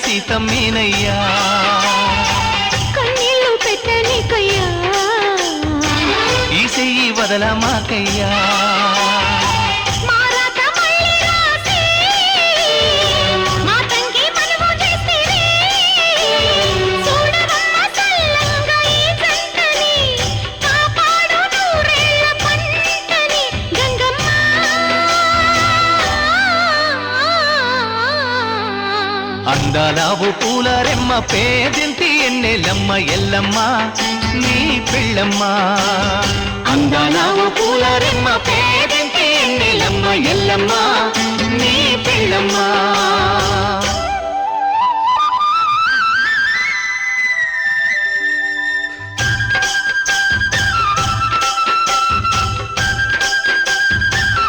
సీతమ్మేనయ్యా కన్నీళ్ళు పెట్టనికయ్యా ఈ చెయ్యి వదలమాకయ్యా అందాలావు పూల రెమ్మ పేదింటి ఎన్నెలమ్మ ఎల్లమ్మ నీ పిల్లమ్మ అందాలావు పూల రెమ్మ